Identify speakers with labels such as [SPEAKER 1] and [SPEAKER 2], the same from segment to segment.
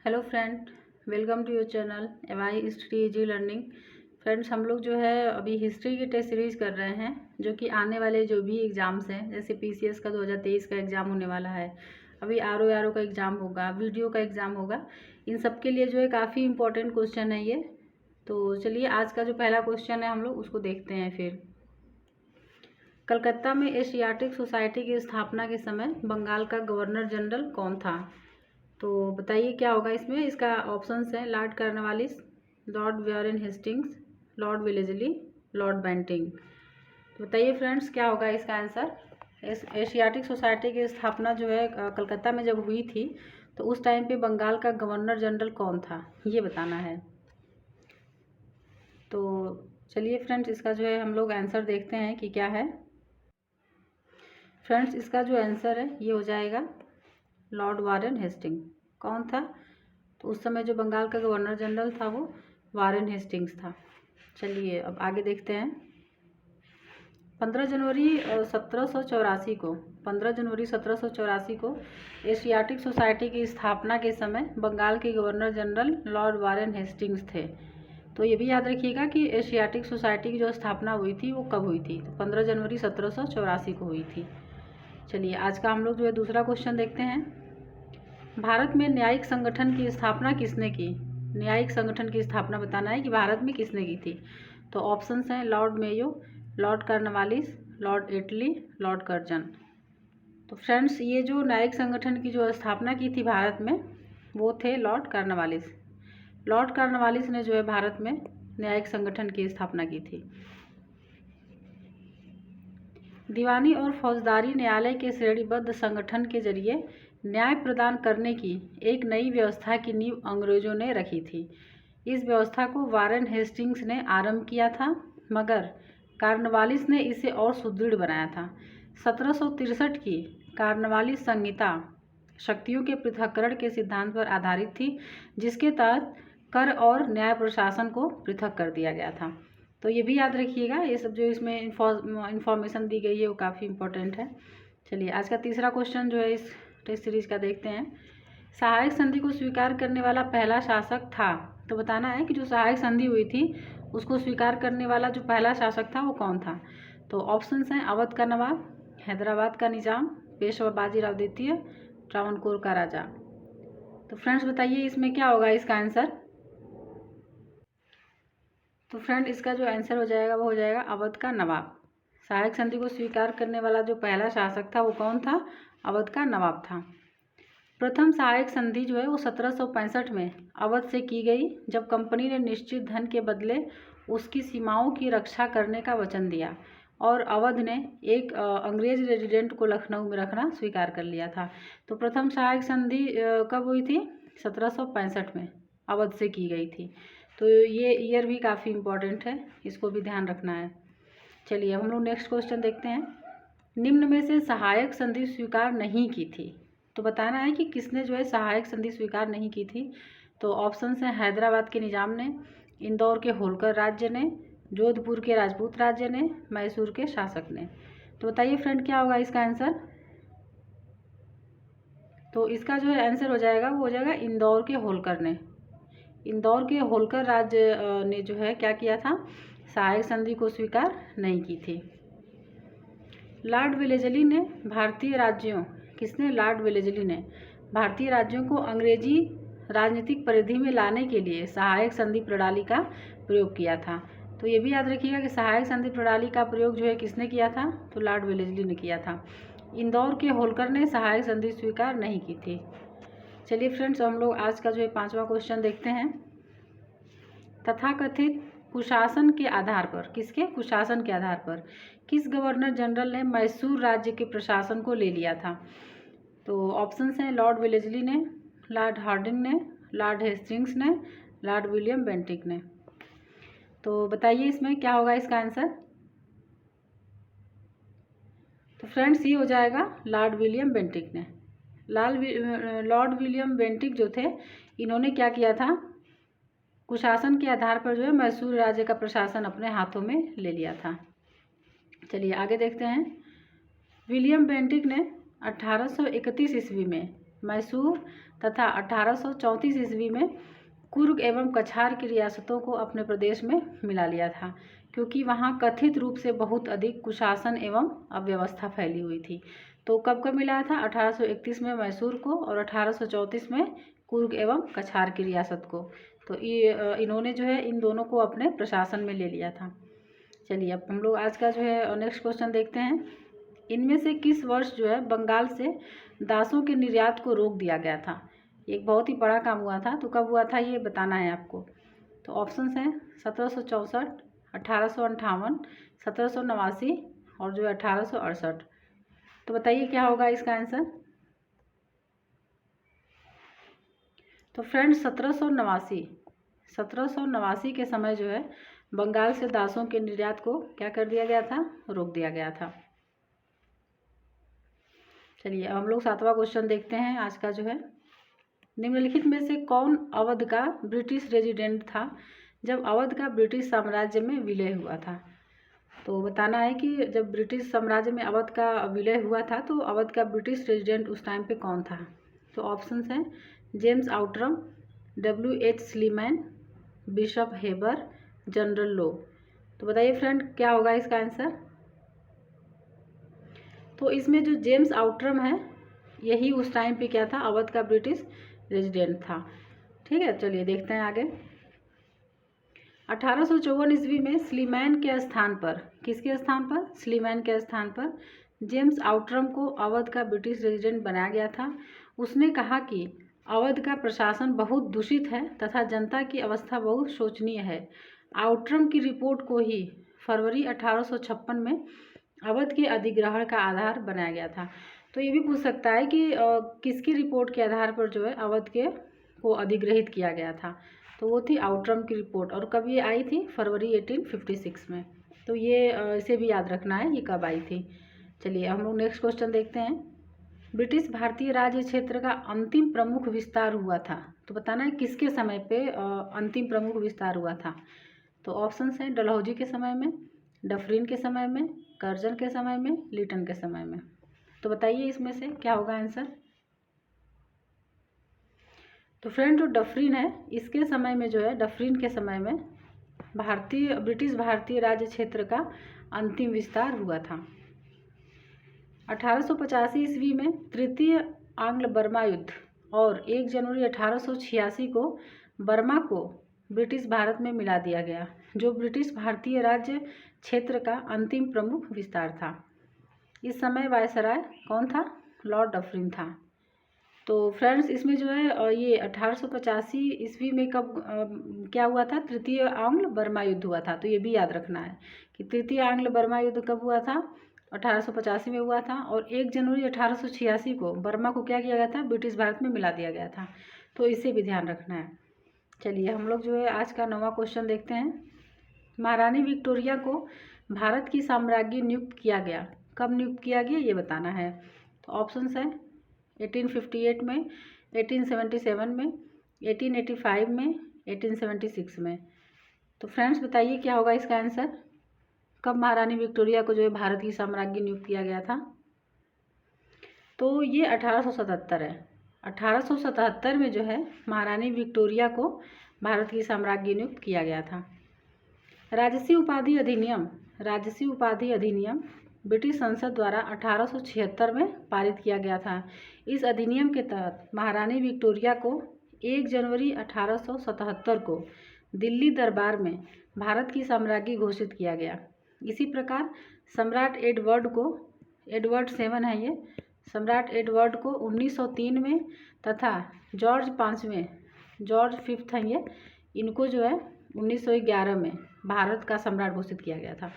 [SPEAKER 1] Hello friend, welcome to your channel AY history easy learning. Friends, हम लोग जो है अभी हिस्ट्री की टेस्ट सीरीज कर रहे हैं, जो कि आने वाले जो भी एग्ज़ाम्स हैं, जैसे पीसीएस का 2023 का एग्ज़ाम होने वाला है, अभी आरओ का एग्ज़ाम होगा, वीडियो का एग्ज़ाम होगा, इन सब के लिए जो है काफ़ी इंपॉर्टेंट क्वेश्चन है ये। तो चलिए आज का जो पहला क्वेश्चन है हम लोग उसको देखते हैं। फिर कलकत्ता में एशियाटिक सोसाइटी की स्थापना के समय बंगाल का गवर्नर जनरल कौन था? तो बताइए क्या होगा इसमें। इसका ऑप्शंस है Lord Cornwallis, Lord Warren Hastings, Lord Wellesley, Lord Bentinck. तो बताइए फ्रेंड्स क्या होगा इसका आंसर। एशियाटिक सोसाइटी की स्थापना जो है कलकत्ता में जब हुई थी, तो उस टाइम पे बंगाल का गवर्नर जनरल कौन था ये बताना है। तो चलिए फ्रेंड्स इसका जो है हम लोग आंसर देखते हैं कि क्या है। फ्रेंड्स इसका जो आंसर है ये हो जाएगा लॉर्ड वारेन हेस्टिंग। कौन था? तो उस समय जो बंगाल का गवर्नर जनरल था वो वारेन हेस्टिंग्स था। चलिए अब आगे देखते हैं। 15 जनवरी 1784 को एशियाटिक सोसाइटी की स्थापना के समय बंगाल के governor general Lord Warren Hastings थे। तो ये भी याद रखिएगा कि एशियाटिक सोसाइटी की जो स्थापना हुई थी वो कब हुई थी। तो 15 जनवरी 1784 को हुई थी। चलिए आज का हम लोग जो है दूसरा क्वेश्चन देखते हैं। भारत में न्यायिक संगठन की स्थापना किसने की? न्यायिक संगठन की स्थापना बताना है कि भारत में किसने की थी। तो ऑप्शंस हैं Lord Mayo, Lord Cornwallis, Lord Attlee, Lord Curzon. तो फ्रेंड्स ये जो न्यायिक संगठन की जो स्थापना की थी भारत में वो थे लॉर्ड कॉर्नवालिस। लॉर्ड कॉर्नवालिस ने जो है भारत में न्यायिक संगठन की स्थापना की थी। दीवानी और फौजदारी न्यायालय के श्रेणीबद्ध संगठन के जरिए न्याय प्रदान करने की एक नई व्यवस्था की नींव अंग्रेजों ने रखी थी। इस व्यवस्था को वारेन हेस्टिंग्स ने आरंभ किया था, मगर कॉर्नवालिस ने इसे और सुदृढ़ बनाया था। 1763 की कॉर्नवालिस संहिता शक्तियों के पृथक्करण के सिद्धांत पर आधारित थी, जिसके तहत कर और न्याय प्रशासन को पृथक कर दिया गया था। तो ये भी याद रखिएगा, ये सब जो इसमें इंफॉर्मेशन दी गई है वो काफ़ी इंपॉर्टेंट है। चलिए आज का तीसरा क्वेश्चन जो है इस टेस्ट सीरीज का देखते हैं। सहायक संधि को स्वीकार करने वाला पहला शासक था। तो बताना है कि जो सहायक संधि हुई थी उसको स्वीकार करने वाला जो पहला शासक था वो कौन था। तो ऑप्शंस हैं अवध का नवाब, हैदराबाद का निजाम, पेशवा बाजीराव द्वितीय, ट्रावनकोर का राजा। तो फ्रेंड्स बताइए इसमें क्या होगा इसका आंसर। तो फ्रेंड इसका जो आंसर हो जाएगा वो हो जाएगा अवध का नवाब। सहायक संधि को स्वीकार करने वाला जो पहला शासक था वो कौन था? अवध का नवाब था। प्रथम सहायक संधि जो है वो 1765 में अवध से की गई, जब कंपनी ने निश्चित धन के बदले उसकी सीमाओं की रक्षा करने का वचन दिया और अवध ने एक अंग्रेज रेजिडेंट को लखनऊ में रखना स्वीकार कर लिया था। तो प्रथम सहायक संधि कब हुई थी? 1765 में अवध से की गई थी। तो ये ईयर भी काफ़ी इम्पोर्टेंट है, इसको भी ध्यान रखना है। चलिए अब हम लोग नेक्स्ट क्वेश्चन देखते हैं। निम्न में से सहायक संधि स्वीकार नहीं की थी। तो बताना है कि किसने जो है सहायक संधि स्वीकार नहीं की थी। तो ऑप्शंस हैं हैदराबाद के निजाम ने, इंदौर के होलकर राज्य ने, जोधपुर के राजपूत राज्य ने, मैसूर के शासक ने। तो बताइए फ्रेंड क्या होगा इसका आंसर। तो इसका जो है आंसर हो जाएगा वो हो जाएगा इंदौर के होलकर ने। इंदौर के होलकर राज्य ने जो है क्या किया था, सहायक संधि को स्वीकार नहीं की थी। लॉर्ड वेलेस्ली ने भारतीय राज्यों, किसने? लॉर्ड वेलेस्ली ने भारतीय राज्यों को अंग्रेजी राजनीतिक परिधि में लाने के लिए सहायक संधि प्रणाली का प्रयोग किया था। तो ये भी याद रखिएगा कि सहायक संधि प्रणाली का प्रयोग जो है किसने किया था? तो लॉर्ड वेलेस्ली ने किया था। इंदौर के होलकर ने सहायक संधि स्वीकार नहीं की थी। चलिए फ्रेंड्स हम लोग आज का जो है पांचवा क्वेश्चन देखते हैं। तथाकथित कुशासन के आधार पर, किसके कुशासन के आधार पर किस गवर्नर जनरल ने मैसूर राज्य के प्रशासन को ले लिया था? तो ऑप्शंस हैं लॉर्ड वेलेस्ली ने, लॉर्ड हार्डिंग ने, लॉर्ड हेस्टिंग्स ने, लॉर्ड विलियम बेंटिक ने। तो बताइए इसमें क्या होगा इसका आंसर। तो फ्रेंड्स ये हो जाएगा लॉर्ड विलियम बेंटिक ने। लॉर्ड विलियम बेंटिक जो थे इन्होंने क्या किया था, कुशासन के आधार पर जो है मैसूर राज्य का प्रशासन अपने हाथों में ले लिया था। चलिए आगे देखते हैं। विलियम बेंटिक ने 1831 ईस्वी में मैसूर तथा 1834 ईस्वी में कुर्ग एवं कछार की रियासतों को अपने प्रदेश में मिला लिया था, क्योंकि वहाँ कथित रूप से बहुत अधिक कुशासन एवं अव्यवस्था फैली हुई थी। तो कब कब मिलाया था? 1831 में मैसूर को और 1834 में कुर्ग एवं कछार की रियासत को। तो ये इन्होंने जो है इन दोनों को अपने प्रशासन में ले लिया था। चलिए अब हम लोग आज का जो है नेक्स्ट क्वेश्चन देखते हैं। इनमें से किस वर्ष जो है बंगाल से दासों के निर्यात को रोक दिया गया था? एक बहुत ही बड़ा काम हुआ था, तो कब हुआ था ये बताना है आपको। तो ऑप्शंस हैं 1764, 1858, 1789 और जो है 1868। तो बताइए क्या होगा इसका आंसर। तो फ्रेंड्स 1789 के समय जो है बंगाल से दासों के निर्यात को क्या कर दिया गया था? रोक दिया गया था। चलिए अब हम लोग 7वां क्वेश्चन देखते हैं आज का जो है। निम्नलिखित में से कौन अवध का ब्रिटिश रेजिडेंट था जब अवध का ब्रिटिश साम्राज्य में विलय हुआ था? तो बताना है कि जब ब्रिटिश साम्राज्य में अवध का विलय हुआ था तो अवध का ब्रिटिश रेजिडेंट उस टाइम पे कौन था? तो ऑप्शंस हैं James Outram, W.H. Sleeman, Bishop Heber, General Low. तो बताइए फ्रेंड क्या होगा इसका आंसर। तो इसमें जो जेम्स आउटरम है यही उस टाइम पे क्या था? अवध का ब्रिटिश रेजिडेंट था। ठीक है, चलिए देखते हैं आगे। 1854 ईस्वी में स्लीमैन के स्थान पर, किसके स्थान पर? स्लीमैन के स्थान पर जेम्स आउटरम को अवध का ब्रिटिश रेजिडेंट बनाया गया था। उसने कहा कि अवध का प्रशासन बहुत दूषित है तथा जनता की अवस्था बहुत शोचनीय है। आउटरम की रिपोर्ट को ही फरवरी 1856 में अवध के अधिग्रहण का आधार बनाया गया था। तो ये भी पूछ सकता है कि किसकी रिपोर्ट के आधार पर जो है अवध के को अधिग्रहित किया गया था? तो वो थी आउटरम की रिपोर्ट। और कब ये आई थी? फरवरी 1856 में। तो ये इसे भी याद रखना है ये कब आई थी। चलिए हम लोग नेक्स्ट क्वेश्चन देखते हैं। ब्रिटिश भारतीय राज्य क्षेत्र का अंतिम प्रमुख विस्तार हुआ था, तो बताना है किसके समय पे अंतिम प्रमुख विस्तार हुआ था? तो ऑप्शंस हैं डलहौजी के समय में, डफरिन के समय में, कर्जन के समय में, लिटन के समय में। तो बताइए इसमें से क्या होगा आंसर। तो फ्रेंड जो डफरिन है इसके समय में जो है, डफरिन के समय में ब्रिटिश भारतीय राज्य क्षेत्र का अंतिम विस्तार हुआ था। 1885 ईस्वी में तृतीय आंग्ल बर्मा युद्ध और 1 जनवरी 1886 को बर्मा को ब्रिटिश भारत में मिला दिया गया, जो ब्रिटिश भारतीय राज्य क्षेत्र का अंतिम प्रमुख विस्तार था। इस समय वायसराय कौन था? लॉर्ड डफरिन था। तो फ्रेंड्स इसमें जो है ये 1885 ईस्वी में कब क्या हुआ था? तृतीय आंग्ल बर्मा युद्ध हुआ था। तो ये भी याद रखना है कि तृतीय आंग्ल बर्मा युद्ध कब हुआ था? 1885 में हुआ था। और 1 जनवरी 1886 को बर्मा को क्या किया गया था? ब्रिटिश भारत में मिला दिया गया था। तो इसे भी ध्यान रखना है। चलिए हम लोग जो है आज का 9वां क्वेश्चन देखते हैं। महारानी विक्टोरिया को भारत की साम्राज्ञी नियुक्त किया गया, कब नियुक्त किया गया ये बताना है। तो ऑप्शंस है 1858 में, 1877 में, 1885 में, 1876 में। तो फ्रेंड्स बताइए क्या होगा इसका आंसर। कब महारानी विक्टोरिया को जो है भारत की साम्राज्ञी नियुक्त किया गया था? तो ये 1877 है। 1877 में जो है महारानी विक्टोरिया को भारत की साम्राज्ञी नियुक्त किया गया था। राजसी उपाधि अधिनियम ब्रिटिश संसद द्वारा 1876 में पारित किया गया था। इस अधिनियम के तहत महारानी विक्टोरिया को 1 जनवरी 1877 को दिल्ली दरबार में भारत की साम्राज्ञी घोषित किया गया। इसी प्रकार सम्राट एडवर्ड 7 है ये, सम्राट एडवर्ड को 1903 में तथा जॉर्ज 5 है ये, इनको जो है 1911 में भारत का सम्राट घोषित किया गया था।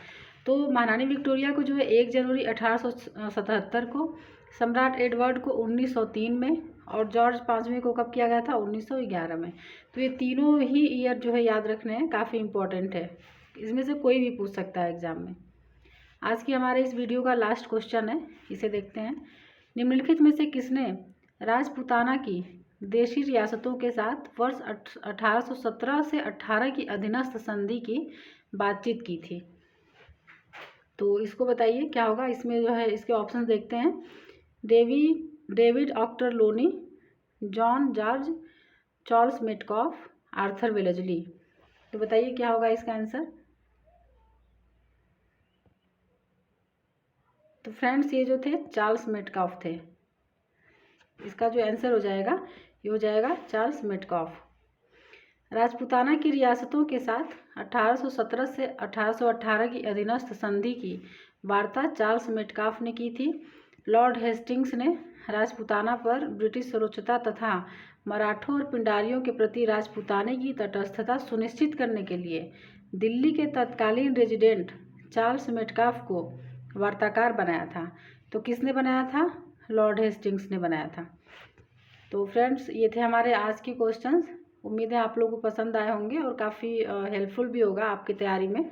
[SPEAKER 1] तो महारानी विक्टोरिया को जो है 1 जनवरी 1877 को, सम्राट एडवर्ड को 1903 में और जॉर्ज 5वें को कब किया गया था? 1911 में। तो ये तीनों ही ईयर जो है याद रखने हैं, काफ़ी इंपॉर्टेंट है। इसमें से कोई भी पूछ सकता है एग्जाम में। आज की हमारे इस वीडियो का लास्ट क्वेश्चन है, इसे देखते हैं। निम्नलिखित में से किसने राजपूताना की देशी रियासतों के साथ वर्ष 1817 से 18 की अधीनस्थ संधि की बातचीत की थी? तो इसको बताइए क्या होगा। इसमें जो है इसके ऑप्शन देखते हैं। David Ochterlony, John George, Charles Metcalfe, Arthur Wellesley. तो बताइए क्या होगा इसका आंसर। तो फ्रेंड्स ये जो थे चार्ल्स मेटकॉफ थे। इसका जो आंसर हो जाएगा ये हो जाएगा चार्ल्स मेटकॉफ। राजपूताना की रियासतों के साथ 1817 से 1818 की अधीनस्थ संधि की वार्ता चार्ल्स मेटकॉफ ने की थी। लॉर्ड हेस्टिंग्स ने राजपूताना पर ब्रिटिश सर्वोच्चता तथा मराठों और पिंडारियों के प्रति राजपूताने की तटस्थता सुनिश्चित करने के लिए दिल्ली के तत्कालीन रेजिडेंट चार्ल्स मेटकॉफ को वार्ताकार बनाया था। तो किसने बनाया था? लॉर्ड हेस्टिंग्स ने बनाया था। तो फ्रेंड्स ये थे हमारे आज के क्वेश्चंस। उम्मीद है आप लोगों को पसंद आए होंगे और काफ़ी हेल्पफुल भी होगा आपकी तैयारी में।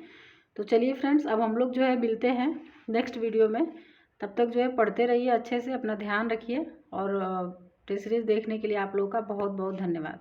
[SPEAKER 1] तो चलिए फ्रेंड्स अब हम लोग जो है मिलते हैं नेक्स्ट वीडियो में। तब तक जो है पढ़ते रहिए अच्छे से, अपना ध्यान रखिए और टेस्ट सीरीज़ देखने के लिए आप लोगों का बहुत बहुत धन्यवाद।